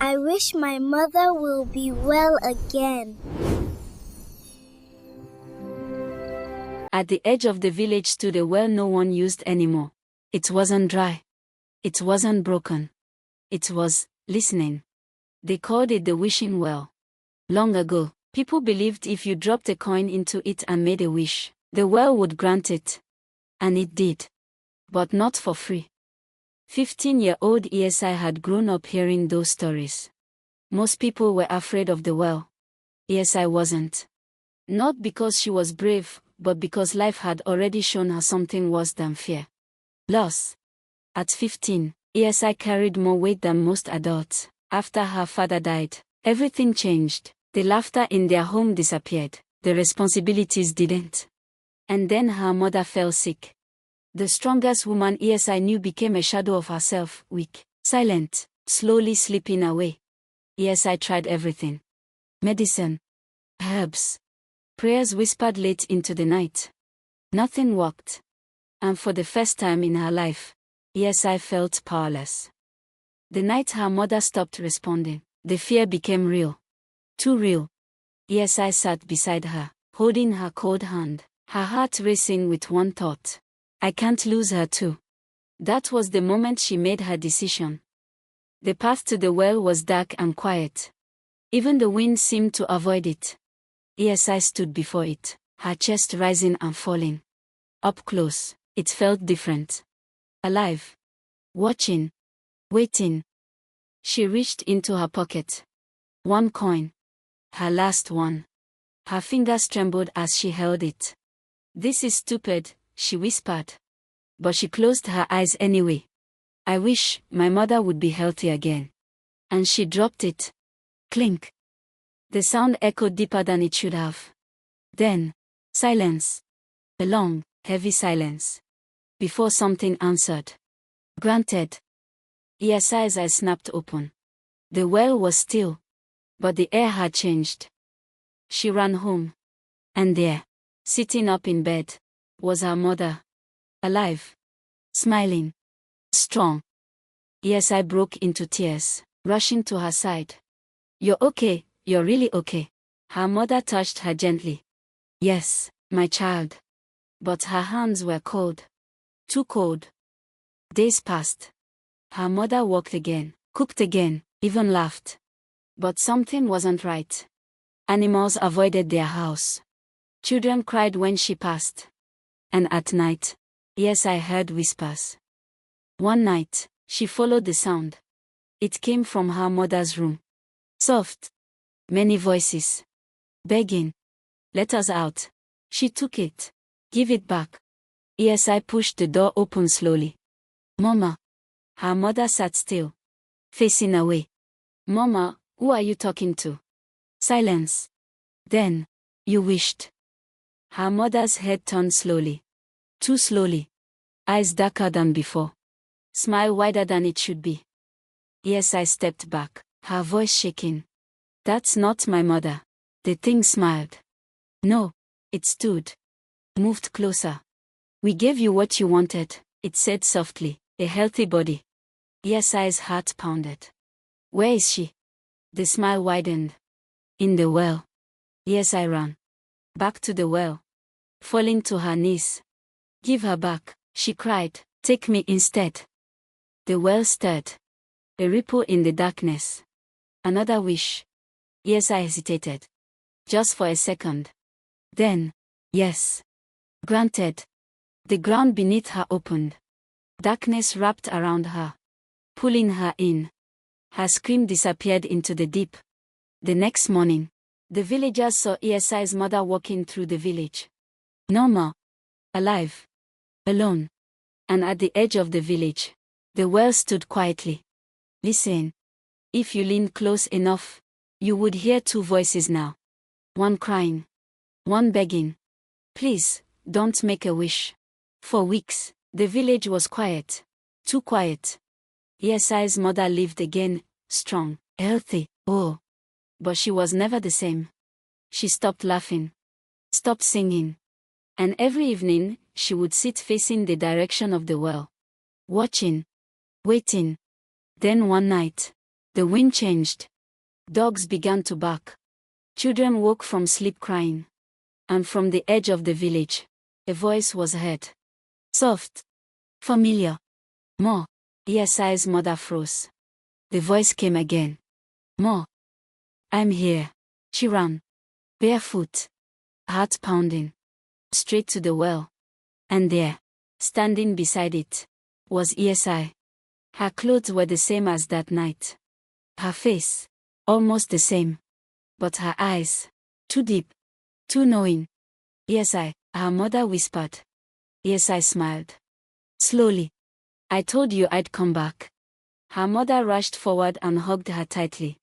I wish my mother will be well again. At the edge of the village stood a well no one used anymore. It wasn't dry. It wasn't broken. It was listening. They called it the wishing well. Long ago, people believed if you dropped a coin into it and made a wish, the well would grant it. And it did. But not for free. 15-year-old Iyesai had grown up hearing those stories. Most people were afraid of the well. Iyesai wasn't. Not because she was brave, but because life had already shown her something worse than fear. Loss. At 15, Iyesai carried more weight than most adults. After her father died, everything changed. The laughter in their home disappeared. The responsibilities didn't. And then her mother fell sick. The strongest woman Iyesai knew became a shadow of herself, weak, silent, slowly slipping away. Iyesai tried everything. Medicine. Herbs. Prayers whispered late into the night. Nothing worked. And for the first time in her life, Iyesai felt powerless. The night her mother stopped responding, the fear became real. Too real. Iyesai sat beside her, holding her cold hand, her heart racing with one thought. I can't lose her too. That was the moment she made her decision. The path to the well was dark and quiet. Even the wind seemed to avoid it. Iyesai stood before it, her chest rising and falling. Up close, it felt different. Alive. Watching. Waiting. She reached into her pocket. One coin. Her last one. Her fingers trembled as she held it. This is stupid, she whispered. But she closed her eyes anyway. I wish my mother would be healthy again. And she dropped it. Clink. The sound echoed deeper than it should have. Then, silence. A long, heavy silence. Before something answered. Granted. Iyesai's eyes snapped open. The well was still. But the air had changed. She ran home. And there, sitting up in bed, was her mother. Alive. Smiling. Strong. Iyesai broke into tears, rushing to her side. You're okay, you're really okay. Her mother touched her gently. Yes, my child. But her hands were cold. Too cold. Days passed. Her mother walked again, cooked again, even laughed. But something wasn't right. Animals avoided their house. Children cried when she passed. And at night, Iyesai heard whispers. One night, she followed the sound. It came from her mother's room. Soft. Many voices. Begging. Let us out. She took it. Give it back. Iyesai pushed the door open slowly. Mama. Her mother sat still. Facing away. Mama, who are you talking to? Silence. Then, you wished. Her mother's head turned slowly. Too slowly. Eyes darker than before. Smile wider than it should be. Iyesai stepped back, her voice shaking. That's not my mother. The thing smiled. No. It stood. Moved closer. We gave you what you wanted, it said softly, a healthy body. Iyesai's heart pounded. Where is she? The smile widened. In the well. Iyesai ran. Back to the well. Falling to her knees. Give her back, she cried. Take me instead. The well stirred. A ripple in the darkness. Another wish. Iyesai hesitated. Just for a second. Then, yes. Granted. The ground beneath her opened. Darkness wrapped around her. Pulling her in. Her scream disappeared into the deep. The next morning, the villagers saw Iyesai's mother walking through the village. Normal. Alive. Alone. And at the edge of the village, the well stood quietly. Listen. If you leaned close enough, you would hear two voices now. One crying. One begging. Please, don't make a wish. For weeks, the village was quiet. Too quiet. Iyesai's mother lived again, strong, healthy, oh. But she was never the same. She stopped laughing. Stopped singing. And every evening, she would sit facing the direction of the well. Watching. Waiting. Then one night, The wind changed. Dogs began to bark. Children woke from sleep crying. And from the edge of the village, a voice was heard. Soft. Familiar. More. Iyesai's mother froze. The voice came again. More. I'm here. She ran. Barefoot. Heart pounding. Straight to the well. And there, standing beside it, was Iyesai. Her clothes were the same as that night. Her face, almost the same. But her eyes, too deep, too knowing. Iyesai, her mother whispered. Iyesai smiled. Slowly. I told you I'd come back. Her mother rushed forward and hugged her tightly.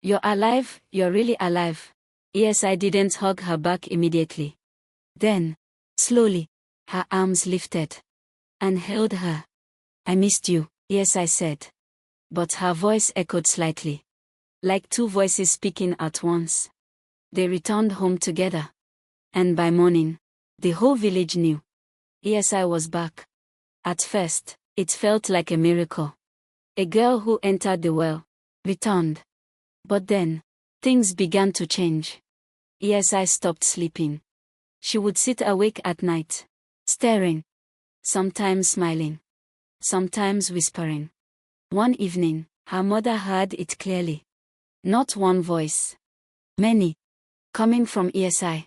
You're alive, you're really alive. Iyesai didn't hug her back immediately. Then, slowly, her arms lifted and held her. I missed you, Iyesai said. But her voice echoed slightly, like two voices speaking at once. They returned home together. And by morning, the whole village knew. Iyesai was back. At first, it felt like a miracle. A girl who entered the well, returned. But then, things began to change. Iyesai stopped sleeping. She would sit awake at night, staring, sometimes smiling, sometimes whispering. One evening, her mother heard it clearly. Not one voice. Many. Coming from Iyesai.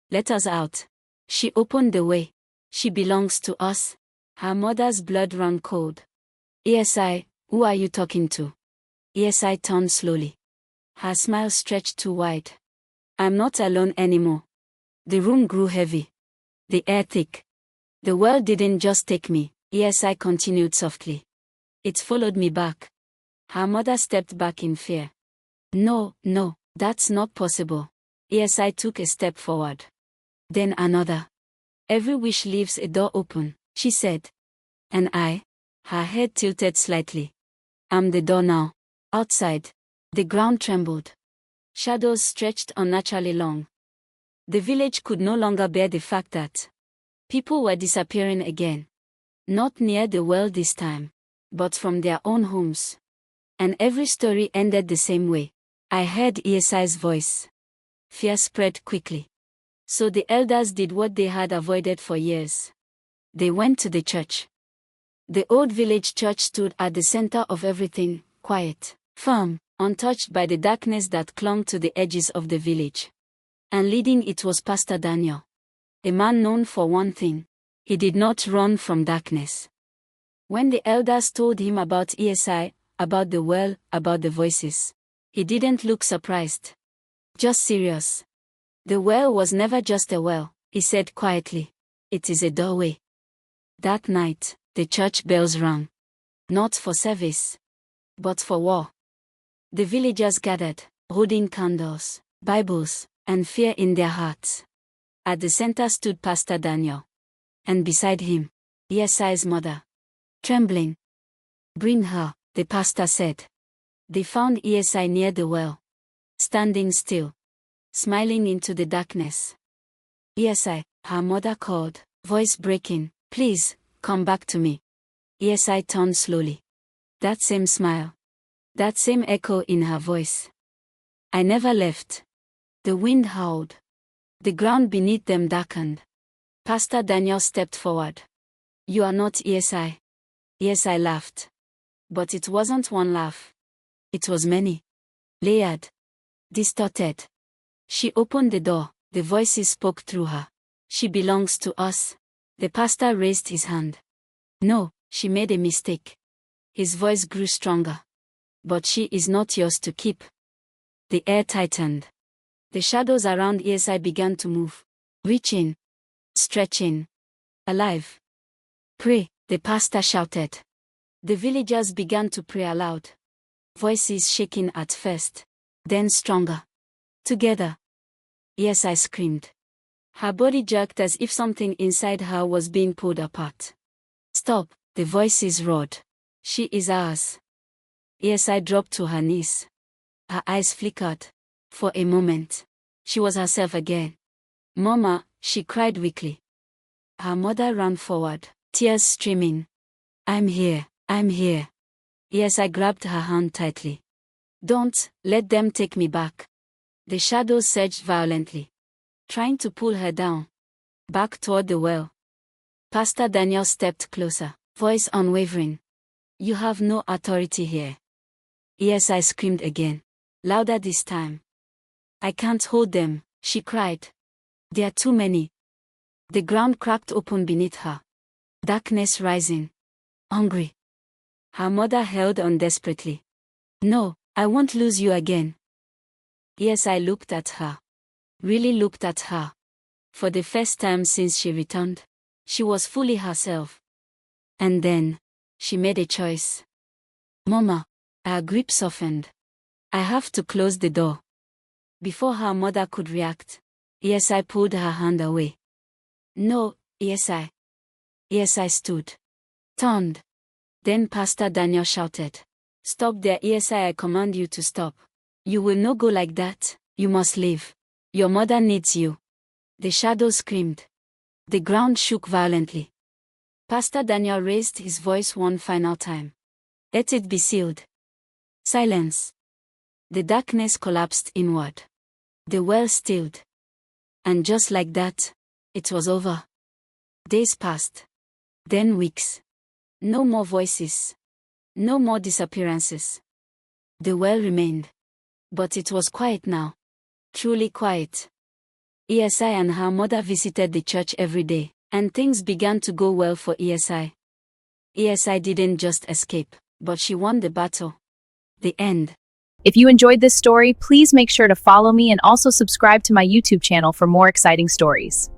Let us out. She opened the way. She belongs to us. Her mother's blood ran cold. Iyesai, who are you talking to? Iyesai turned slowly. Her smile stretched too wide. I'm not alone anymore. The room grew heavy. The air thick. The world didn't just take me, Iyesai continued softly. It followed me back. Her mother stepped back in fear. No, that's not possible. Iyesai took a step forward. Then another. Every wish leaves a door open, she said. And I? Her head tilted slightly. I'm the door now. Outside. The ground trembled. Shadows stretched unnaturally long. The village could no longer bear the fact that people were disappearing again. Not near the well this time, but from their own homes. And every story ended the same way. I heard Iyesai's voice. Fear spread quickly. So the elders did what they had avoided for years. They went to the church. The old village church stood at the center of everything, quiet, firm, untouched by the darkness that clung to the edges of the village. And leading it was Pastor Daniel. A man known for one thing. He did not run from darkness. When the elders told him about Iyesai, about the well, about the voices, he didn't look surprised. Just serious. The well was never just a well, he said quietly. It is a doorway. That night, the church bells rang. Not for service, but for war. The villagers gathered, holding candles, Bibles, and fear in their hearts. At the center stood Pastor Daniel. And beside him, Iyesai's mother. Trembling. Bring her, the pastor said. They found Iyesai near the well. Standing still. Smiling into the darkness. Iyesai, her mother called, voice breaking, please, come back to me. Iyesai turned slowly. That same smile. That same echo in her voice. I never left. The wind howled. The ground beneath them darkened. Pastor Daniel stepped forward. You are not Iyesai. Iyesai laughed. But it wasn't one laugh. It was many. Layered. Distorted. She opened the door. The voices spoke through her. She belongs to us. The pastor raised his hand. No, she made a mistake. His voice grew stronger. But she is not yours to keep. The air tightened. The shadows around Iyesai began to move. Reaching. Stretching. Alive. Pray, the pastor shouted. The villagers began to pray aloud. Voices shaking at first. Then stronger. Together. Iyesai screamed. Her body jerked as if something inside her was being pulled apart. Stop, the voices roared. She is ours. Iyesai dropped to her knees. Her eyes flickered. For a moment, she was herself again. Mama, she cried weakly. Her mother ran forward, tears streaming. I'm here, I'm here. Iyesai grabbed her hand tightly. Don't let them take me back. The shadows surged violently, trying to pull her down, back toward the well. Pastor Daniel stepped closer, voice unwavering. You have no authority here. Iyesai screamed again, louder this time. I can't hold them, she cried. There are too many. The ground cracked open beneath her. Darkness rising. Hungry. Her mother held on desperately. No, I won't lose you again. Iyesai looked at her. Really looked at her. For the first time since she returned, she was fully herself. And then, she made a choice. Mama, her grip softened. I have to close the door. Before her mother could react, Iyesai pulled her hand away. No, Iyesai. Iyesai stood. Turned. Then Pastor Daniel shouted. Stop there, Iyesai, I command you to stop. You will not go like that, you must leave. Your mother needs you. The shadow screamed. The ground shook violently. Pastor Daniel raised his voice one final time. Let it be sealed. Silence. The darkness collapsed inward. The well stilled. And just like that, it was over. Days passed. Then weeks. No more voices. No more disappearances. The well remained. But it was quiet now. Truly quiet. Iyesai and her mother visited the church every day, and things began to go well for Iyesai. Iyesai didn't just escape, but she won the battle. The end. If you enjoyed this story, please make sure to follow me and also subscribe to my YouTube channel for more exciting stories.